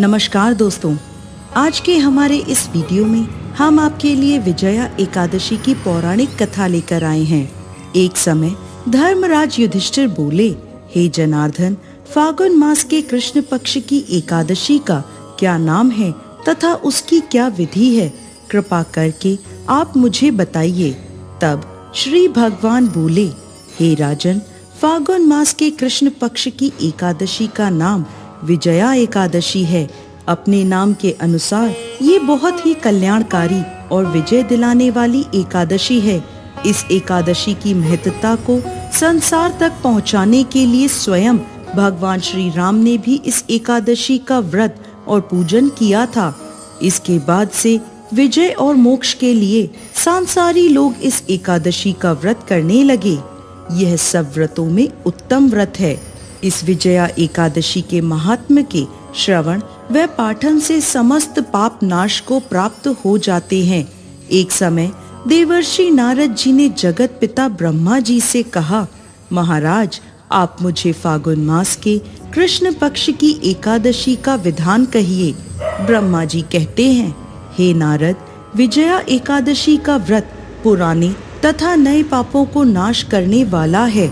नमस्कार दोस्तों, आज के हमारे इस वीडियो में हम आपके लिए विजया एकादशी की पौराणिक कथा लेकर आए हैं। एक समय धर्मराज युधिष्ठिर बोले, हे जनार्दन, फागुन मास के कृष्ण पक्ष की एकादशी का क्या नाम है तथा उसकी क्या विधि है, कृपा करके आप मुझे बताइए। तब श्री भगवान बोले, हे राजन, फागुन मास के कृष्ण पक्ष की एकादशी का नाम विजया एकादशी है। अपने नाम के अनुसार ये बहुत ही कल्याणकारी और विजय दिलाने वाली एकादशी है। इस एकादशी की महत्ता को संसार तक पहुंचाने के लिए स्वयं भगवान श्री राम ने भी इस एकादशी का व्रत और पूजन किया था। इसके बाद से विजय और मोक्ष के लिए सांसारी लोग इस एकादशी का व्रत करने लगे। यह सब व्रतों में उत्तम व्रत है। इस विजया एकादशी के महात्म्य के श्रवण व पाठन से समस्त पाप नाश को प्राप्त हो जाते हैं। एक समय देवर्षि नारद जी ने जगत पिता ब्रह्मा जी से कहा, महाराज, आप मुझे फागुन मास के कृष्ण पक्ष की एकादशी का विधान कहिए। ब्रह्मा जी कहते हैं, हे नारद, विजया एकादशी का व्रत पुराने तथा नए पापों को नाश करने वाला है।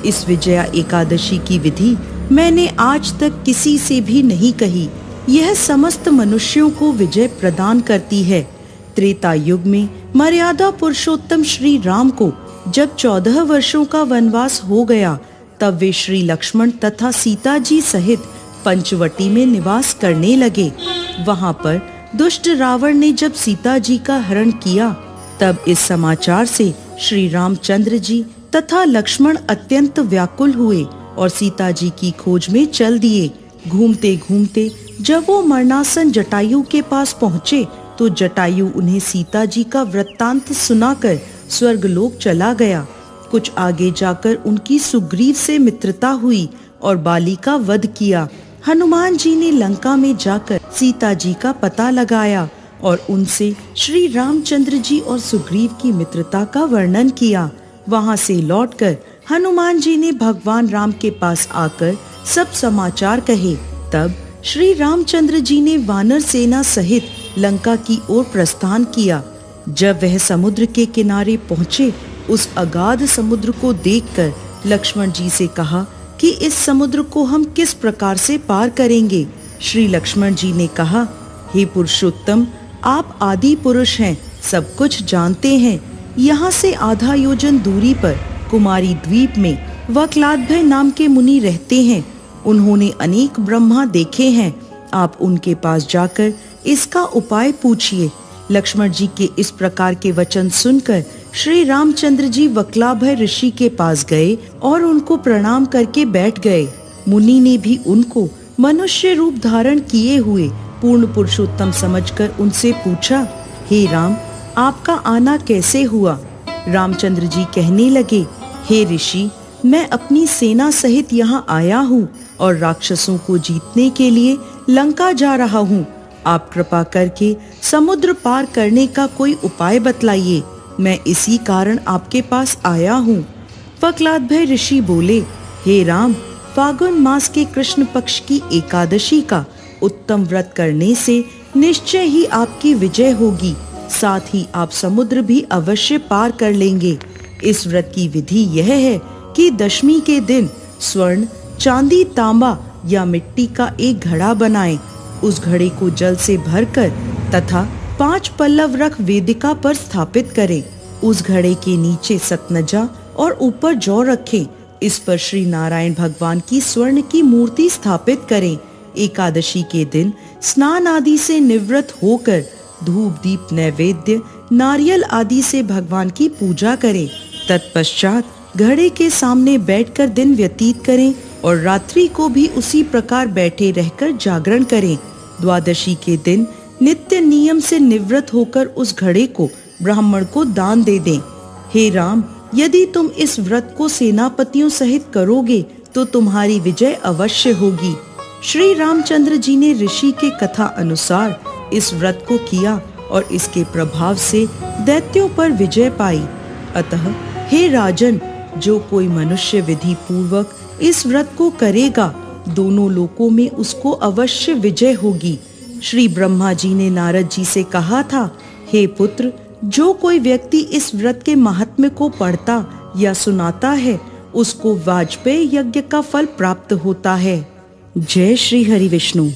इस विजया एकादशी की विधि मैंने आज तक किसी से भी नहीं कही। यह समस्त मनुष्यों को विजय प्रदान करती है। त्रेता युग में मर्यादा पुरुषोत्तम श्री राम को जब 14 वर्षों का वनवास हो गया, तब वे श्री लक्ष्मण तथा सीता जी सहित पंचवटी में निवास करने लगे। वहां पर दुष्ट रावण ने जब सीता जी का हरण किया, तब इस समाचार से श्री रामचंद्र जी तथा लक्ष्मण अत्यंत व्याकुल हुए और सीता जी की खोज में चल दिए। घूमते घूमते जब वो मरणासन जटायु के पास पहुँचे, तो जटायु उन्हें सीता जी का वृत्तांत सुनाकर स्वर्गलोक चला गया। कुछ आगे जाकर उनकी सुग्रीव से मित्रता हुई और बाली का वध किया। हनुमान जी ने लंका में जाकर सीता जी का पता लगाया और उनसे श्री रामचंद्र जी और सुग्रीव की मित्रता का वर्णन किया। वहां से लौटकर हनुमान जी ने भगवान राम के पास आकर सब समाचार कहे। तब श्री रामचंद्र जी ने वानर सेना सहित लंका की ओर प्रस्थान किया। जब वह समुद्र के किनारे पहुँचे, उस अगाध समुद्र को देखकर लक्ष्मण जी से कहा कि इस समुद्र को हम किस प्रकार से पार करेंगे। श्री लक्ष्मण जी ने कहा, हे पुरुषोत्तम, आप आदि पुरुष हैं, सब कुछ जानते हैं। यहाँ से आधा योजन दूरी पर कुमारी द्वीप में वक्लाद्भय नाम के मुनि रहते हैं। उन्होंने अनेक ब्रह्मा देखे हैं। आप उनके पास जाकर इसका उपाय पूछिए। लक्ष्मण जी के इस प्रकार के वचन सुनकर श्री रामचंद्र जी वक्लाभय ऋषि के पास गए और उनको प्रणाम करके बैठ गए। मुनि ने भी उनको मनुष्य रूप धारण किए हुए पूर्ण पुरुषोत्तम समझकर उनसे पूछा, हे राम, आपका आना कैसे हुआ? रामचंद्र जी कहने लगे, हे ऋषि, मैं अपनी सेना सहित यहाँ आया हूँ और राक्षसों को जीतने के लिए लंका जा रहा हूँ। आप कृपा करके समुद्र पार करने का कोई उपाय बतलाइए। मैं इसी कारण आपके पास आया हूँ। वक्लाद्भय ऋषि बोले, हे राम, फागुन मास के कृष्ण पक्ष की एकादशी का उत्तम व्रत करने से निश्चय ही आपकी विजय होगी। साथ ही आप समुद्र भी अवश्य पार कर लेंगे। इस व्रत की विधि यह है कि दशमी के दिन स्वर्ण, चांदी, तांबा या मिट्टी का एक घड़ा बनाएं। उस घड़े को जल से भरकर तथा 5 पल्लव रख वेदिका पर स्थापित करें। उस घड़े के नीचे सतनजा और ऊपर जौ रखें। इस पर श्री नारायण भगवान की स्वर्ण की मूर्ति स्थापित करें। एकादशी के दिन स्नान आदि से निवृत्त होकर धूप, दीप, नैवेद्य, नारियल आदि से भगवान की पूजा करें। तत्पश्चात घड़े के सामने बैठकर दिन व्यतीत करें और रात्रि को भी उसी प्रकार बैठे रहकर जागरण करें। द्वादशी के दिन नित्य नियम से निवृत्त होकर उस घड़े को ब्राह्मण को दान दे दें। हे राम, यदि तुम इस व्रत को सेनापतियों सहित करोगे तो तुम्हारी विजय अवश्य होगी। श्री रामचंद्र जी ने ऋषि के कथा अनुसार इस व्रत को किया और इसके प्रभाव से दैत्यों पर विजय पाई। अतः हे राजन, जो कोई मनुष्य विधि पूर्वक इस व्रत को करेगा दोनों लोकों में उसको अवश्य विजय होगी। श्री ब्रह्मा जी ने नारद जी से कहा था, हे पुत्र, जो कोई व्यक्ति इस व्रत के महात्म्य को पढ़ता या सुनाता है उसको वाजपेय यज्ञ का फल प्राप्त होता है। जय श्री हरि विष्णु।